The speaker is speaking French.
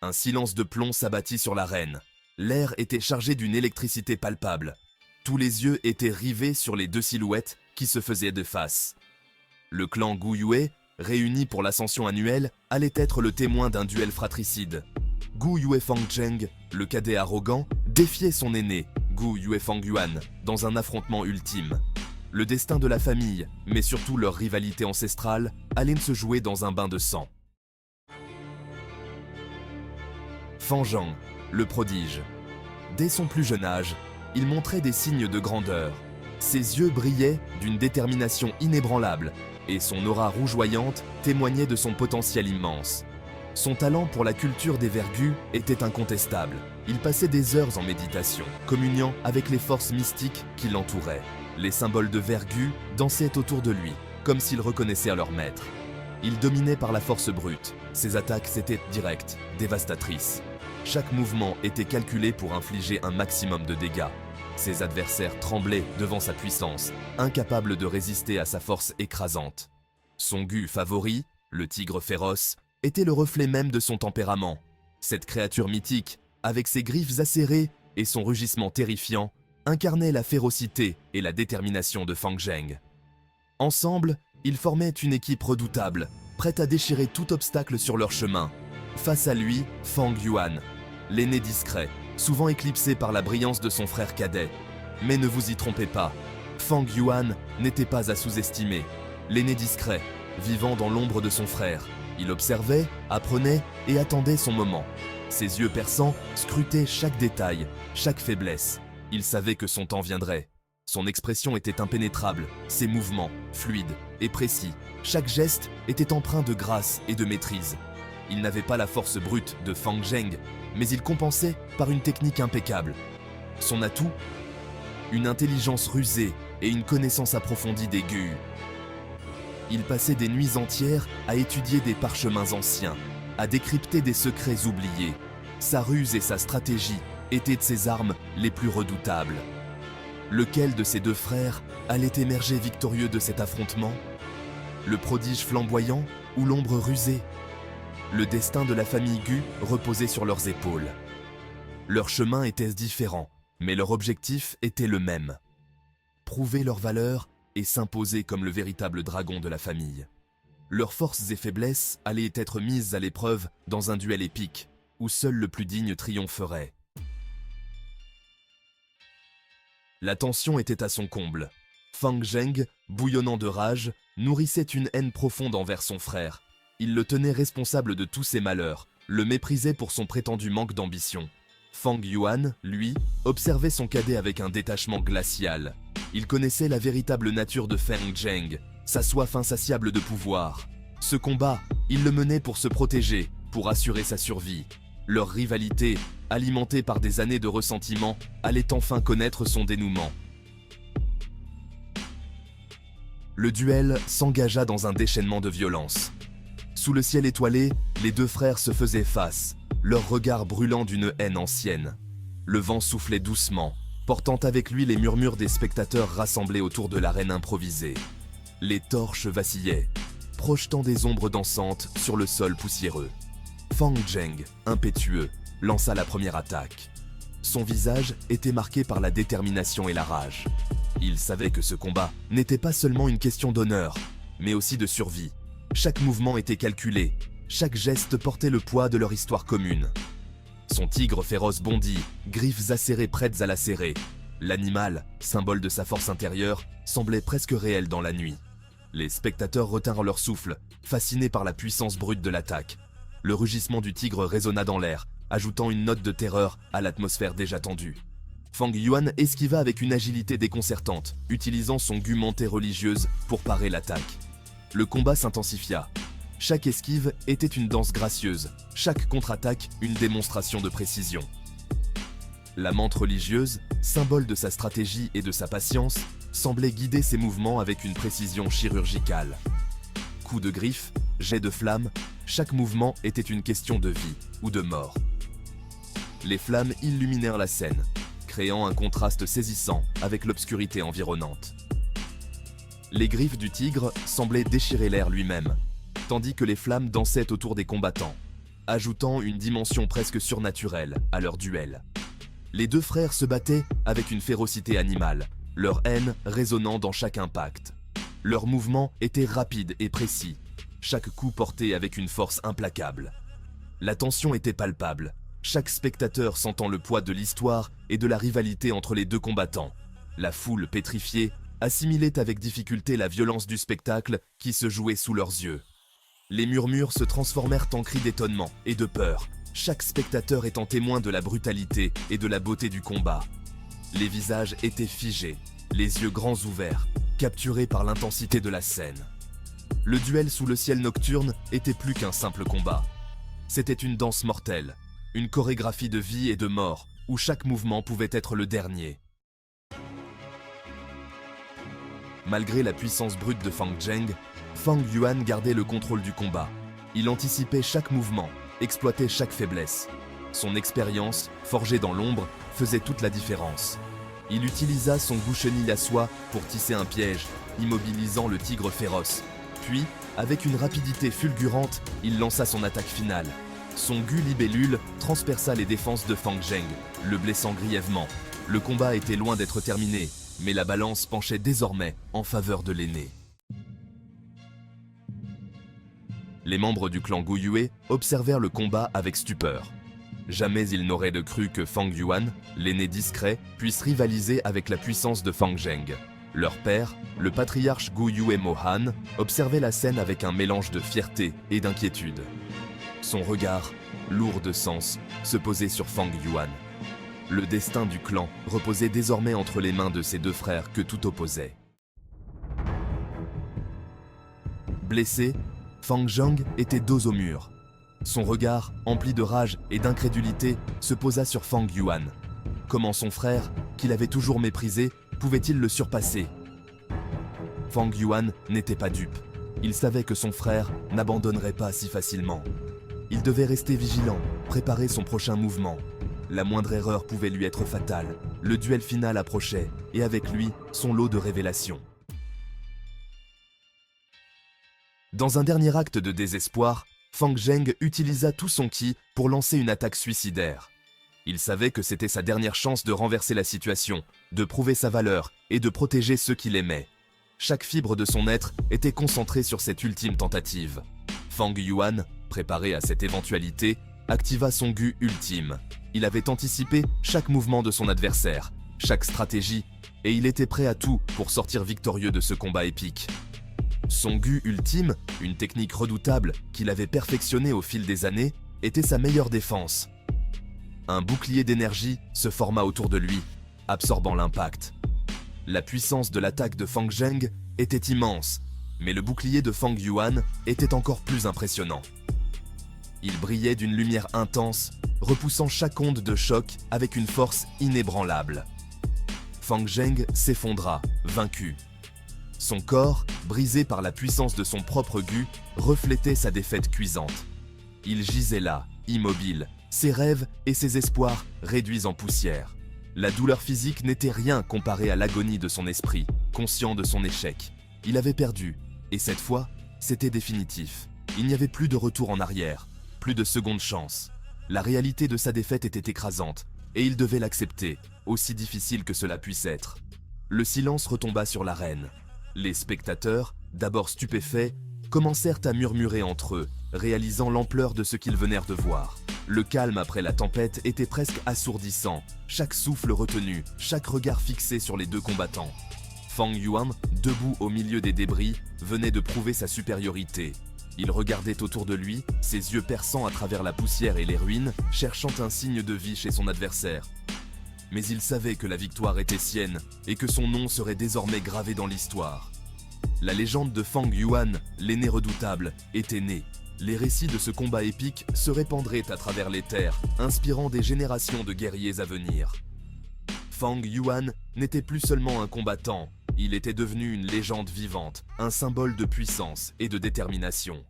Un silence de plomb s'abattit sur l'arène. L'air était chargé d'une électricité palpable. Tous les yeux étaient rivés sur les deux silhouettes qui se faisaient de face. Le clan Gu Yue, réuni pour l'ascension annuelle, allait être le témoin d'un duel fratricide. Gu Yuefangzheng, le cadet arrogant, défiait son aîné, Gu Yuefangyuan, dans un affrontement ultime. Le destin de la famille, mais surtout leur rivalité ancestrale, allait se jouer dans un bain de sang. Fan Zhang, le prodige. Dès son plus jeune âge, il montrait des signes de grandeur. Ses yeux brillaient d'une détermination inébranlable et son aura rougeoyante témoignait de son potentiel immense. Son talent pour la culture des vergus était incontestable. Il passait des heures en méditation, communiant avec les forces mystiques qui l'entouraient. Les symboles de vergus dansaient autour de lui, comme s'ils reconnaissaient leur maître. Il dominait par la force brute. Ses attaques étaient directes, dévastatrices. Chaque mouvement était calculé pour infliger un maximum de dégâts. Ses adversaires tremblaient devant sa puissance, incapables de résister à sa force écrasante. Son gu favori, le tigre féroce, était le reflet même de son tempérament. Cette créature mythique, avec ses griffes acérées et son rugissement terrifiant, incarnait la férocité et la détermination de Fan Zheng. Ensemble, ils formaient une équipe redoutable, prête à déchirer tout obstacle sur leur chemin. Face à lui, Fang Yuan, l'aîné discret, souvent éclipsé par la brillance de son frère cadet. Mais ne vous y trompez pas, Fang Yuan n'était pas à sous-estimer. L'aîné discret, vivant dans l'ombre de son frère, il observait, apprenait et attendait son moment. Ses yeux perçants scrutaient chaque détail, chaque faiblesse. Il savait que son temps viendrait. Son expression était impénétrable, ses mouvements, fluides et précis. Chaque geste était empreint de grâce et de maîtrise. Il n'avait pas la force brute de Fan Zheng, mais il compensait par une technique impeccable. Son atout, une intelligence rusée et une connaissance approfondie des gu. Il passait des nuits entières à étudier des parchemins anciens, à décrypter des secrets oubliés. Sa ruse et sa stratégie étaient de ses armes les plus redoutables. Lequel de ses deux frères allait émerger victorieux de cet affrontement? Le prodige flamboyant ou l'ombre rusée? Le destin de la famille Gu reposait sur leurs épaules. Leurs chemins étaient différents, mais leur objectif était le même. Prouver leur valeur et s'imposer comme le véritable dragon de la famille. Leurs forces et faiblesses allaient être mises à l'épreuve dans un duel épique, où seul le plus digne triompherait. La tension était à son comble. Fan Zheng, bouillonnant de rage, nourrissait une haine profonde envers son frère. Il le tenait responsable de tous ses malheurs, le méprisait pour son prétendu manque d'ambition. Fang Yuan, lui, observait son cadet avec un détachement glacial. Il connaissait la véritable nature de Fan Zheng, sa soif insatiable de pouvoir. Ce combat, il le menait pour se protéger, pour assurer sa survie. Leur rivalité, alimentée par des années de ressentiment, allait enfin connaître son dénouement. Le duel s'engagea dans un déchaînement de violence. Sous le ciel étoilé, les deux frères se faisaient face, leurs regards brûlant d'une haine ancienne. Le vent soufflait doucement, portant avec lui les murmures des spectateurs rassemblés autour de l'arène improvisée. Les torches vacillaient, projetant des ombres dansantes sur le sol poussiéreux. Fan Zheng, impétueux, lança la première attaque. Son visage était marqué par la détermination et la rage. Il savait que ce combat n'était pas seulement une question d'honneur, mais aussi de survie. Chaque mouvement était calculé, chaque geste portait le poids de leur histoire commune. Son tigre féroce bondit, griffes acérées prêtes à lacérer. L'animal, symbole de sa force intérieure, semblait presque réel dans la nuit. Les spectateurs retinrent leur souffle, fascinés par la puissance brute de l'attaque. Le rugissement du tigre résonna dans l'air, ajoutant une note de terreur à l'atmosphère déjà tendue. Fang Yuan esquiva avec une agilité déconcertante, utilisant son gu mantée religieuse pour parer l'attaque. Le combat s'intensifia. Chaque esquive était une danse gracieuse, chaque contre-attaque une démonstration de précision. La mante religieuse, symbole de sa stratégie et de sa patience, semblait guider ses mouvements avec une précision chirurgicale. Coups de griffe, jets de flammes, chaque mouvement était une question de vie ou de mort. Les flammes illuminèrent la scène, créant un contraste saisissant avec l'obscurité environnante. Les griffes du tigre semblaient déchirer l'air lui-même, tandis que les flammes dansaient autour des combattants. ajoutant une dimension presque surnaturelle à leur duel. Les deux frères se battaient avec une férocité animale, leur haine résonnant dans chaque impact. Leurs mouvements étaient rapides et précis, chaque coup porté avec une force implacable. La tension était palpable, chaque spectateur sentant le poids de l'histoire et de la rivalité entre les deux combattants. La foule pétrifiée assimilait avec difficulté la violence du spectacle qui se jouait sous leurs yeux. Les murmures se transformèrent en cris d'étonnement et de peur, chaque spectateur étant témoin de la brutalité et de la beauté du combat. Les visages étaient figés, les yeux grands ouverts, capturés par l'intensité de la scène. Le duel sous le ciel nocturne était plus qu'un simple combat. C'était une danse mortelle, une chorégraphie de vie et de mort, où chaque mouvement pouvait être le dernier. Malgré la puissance brute de Fang Zheng, Fang Yuan gardait le contrôle du combat. Il anticipait chaque mouvement, exploitait chaque faiblesse. Son expérience, forgée dans l'ombre, faisait toute la différence. Il utilisa son gouchenille à soie pour tisser un piège, immobilisant le tigre féroce. Puis, avec une rapidité fulgurante, il lança son attaque finale. Son gu libellule transperça les défenses de Fang Zheng, le blessant grièvement. Le combat était loin d'être terminé, mais la balance penchait désormais en faveur de l'aîné. Les membres du clan Gu Yue observèrent le combat avec stupeur. Jamais ils n'auraient cru que Fang Yuan, l'aîné discret, puisse rivaliser avec la puissance de Fang Zheng. Leur père, le patriarche Gu Yue Mohan, observait la scène avec un mélange de fierté et d'inquiétude. Son regard, lourd de sens, se posait sur Fang Yuan. Le destin du clan reposait désormais entre les mains de ses deux frères que tout opposait. Blessé, Fang Zheng était dos au mur. Son regard, empli de rage et d'incrédulité, se posa sur Fang Yuan. Comment son frère, qu'il avait toujours méprisé, pouvait-il le surpasser? Fang Yuan n'était pas dupe. Il savait que son frère n'abandonnerait pas si facilement. Il devait rester vigilant, préparer son prochain mouvement. La moindre erreur pouvait lui être fatale. Le duel final approchait, et avec lui, son lot de révélations. Dans un dernier acte de désespoir, Fang Zheng utilisa tout son ki pour lancer une attaque suicidaire. Il savait que c'était sa dernière chance de renverser la situation, de prouver sa valeur et de protéger ceux qu'il aimait. Chaque fibre de son être était concentrée sur cette ultime tentative. Fang Yuan, préparé à cette éventualité, activa son gu ultime. Il avait anticipé chaque mouvement de son adversaire, chaque stratégie, et il était prêt à tout pour sortir victorieux de ce combat épique. Son gu ultime, une technique redoutable qu'il avait perfectionnée au fil des années, était sa meilleure défense. Un bouclier d'énergie se forma autour de lui, absorbant l'impact. La puissance de l'attaque de Fang Zheng était immense, mais le bouclier de Fang Yuan était encore plus impressionnant. Il brillait d'une lumière intense, repoussant chaque onde de choc avec une force inébranlable. Fang Zheng s'effondra, vaincu. Son corps, brisé par la puissance de son propre gu, reflétait sa défaite cuisante. Il gisait là, immobile, ses rêves et ses espoirs réduits en poussière. La douleur physique n'était rien comparée à l'agonie de son esprit, conscient de son échec. Il avait perdu, et cette fois, c'était définitif. Il n'y avait plus de retour en arrière, plus de seconde chance. La réalité de sa défaite était écrasante, et il devait l'accepter, aussi difficile que cela puisse être. Le silence retomba sur l'arène. Les spectateurs, d'abord stupéfaits, commencèrent à murmurer entre eux, réalisant l'ampleur de ce qu'ils venèrent de voir. Le calme après la tempête était presque assourdissant, chaque souffle retenu, chaque regard fixé sur les deux combattants. Fang Yuan, debout au milieu des débris, venait de prouver sa supériorité. Il regardait autour de lui, ses yeux perçants à travers la poussière et les ruines, cherchant un signe de vie chez son adversaire. Mais il savait que la victoire était sienne et que son nom serait désormais gravé dans l'histoire. La légende de Fang Yuan, l'aîné redoutable, était née. Les récits de ce combat épique se répandraient à travers les terres, inspirant des générations de guerriers à venir. Fang Yuan n'était plus seulement un combattant, il était devenu une légende vivante, un symbole de puissance et de détermination.